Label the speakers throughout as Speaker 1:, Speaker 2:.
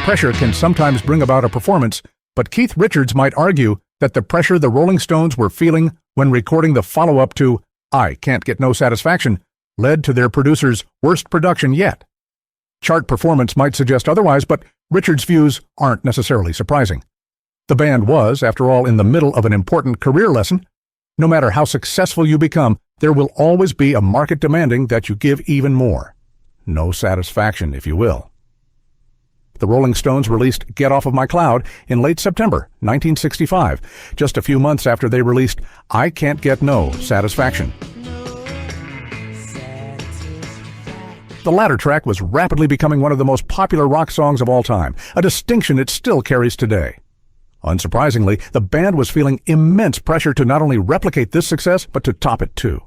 Speaker 1: pressure can sometimes bring about a performance, but Keith Richards might argue that the pressure the Rolling Stones were feeling when recording the follow-up to I Can't Get No Satisfaction led to their producer's worst production yet. Chart performance might suggest otherwise, but Richards' views aren't necessarily surprising. The band was, after all, in the middle of an important career lesson. No matter how successful you become, there will always be a market demanding that you give even more. No satisfaction, if you will. The Rolling Stones released Get Off of My Cloud in late September 1965, just a few months after they released I Can't Get No Satisfaction. The latter track was rapidly becoming one of the most popular rock songs of all time, a distinction it still carries today. Unsurprisingly, the band was feeling immense pressure to not only replicate this success, but to top it too.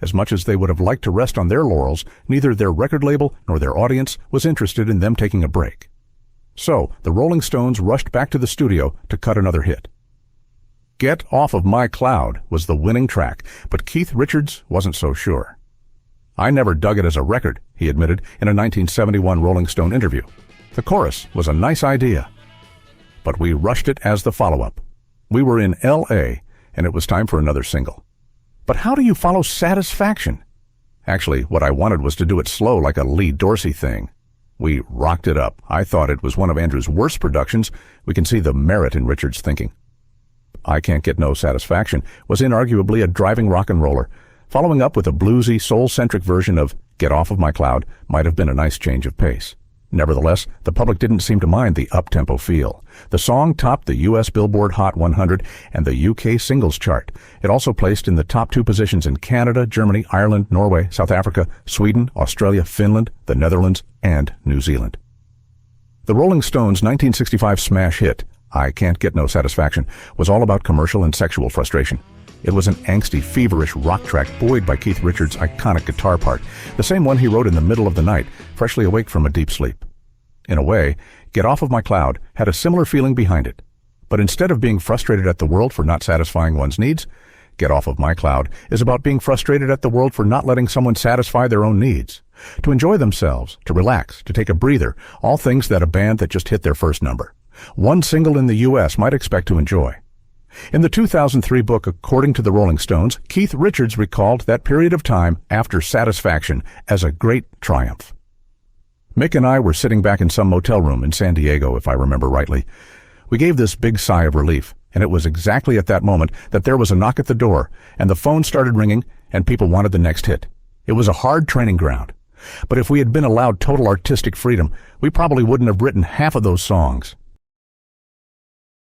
Speaker 1: As much as they would have liked to rest on their laurels, neither their record label nor their audience was interested in them taking a break. So, the Rolling Stones rushed back to the studio to cut another hit. Get Off of My Cloud was the winning track, but Keith Richards wasn't so sure. I never dug it as a record, he admitted in a 1971 Rolling Stone interview. The chorus was a nice idea, but we rushed it as the follow-up. We were in L.A., and it was time for another single. But how do you follow Satisfaction? Actually, what I wanted was to do it slow like a Lee Dorsey thing. We rocked it up. I thought it was one of Andrew's worst productions. We can see the merit in Richards' thinking. I Can't Get No Satisfaction was inarguably a driving rock and roller. Following up with a bluesy, soul-centric version of Get Off of My Cloud might have been a nice change of pace. Nevertheless, the public didn't seem to mind the up-tempo feel. The song topped the U.S. Billboard Hot 100 and the U.K. singles chart. It also placed in the top 2 positions in Canada, Germany, Ireland, Norway, South Africa, Sweden, Australia, Finland, the Netherlands, and New Zealand. The Rolling Stones' 1965 smash hit, I Can't Get No Satisfaction, was all about commercial and sexual frustration. It was an angsty, feverish rock track buoyed by Keith Richards' iconic guitar part, the same one he wrote in the middle of the night, freshly awake from a deep sleep. In a way, Get Off of My Cloud had a similar feeling behind it. But instead of being frustrated at the world for not satisfying one's needs, Get Off of My Cloud is about being frustrated at the world for not letting someone satisfy their own needs. To enjoy themselves, to relax, to take a breather, all things that a band that just hit their first number, one single in the U.S. might expect to enjoy. In the 2003 book According to the Rolling Stones, Keith Richards recalled that period of time after Satisfaction as a great triumph. Mick and I were sitting back in some motel room in San Diego, if I remember rightly. We gave this big sigh of relief, and it was exactly at that moment that there was a knock at the door, and the phone started ringing, and people wanted the next hit. It was a hard training ground. But if we had been allowed total artistic freedom, we probably wouldn't have written half of those songs.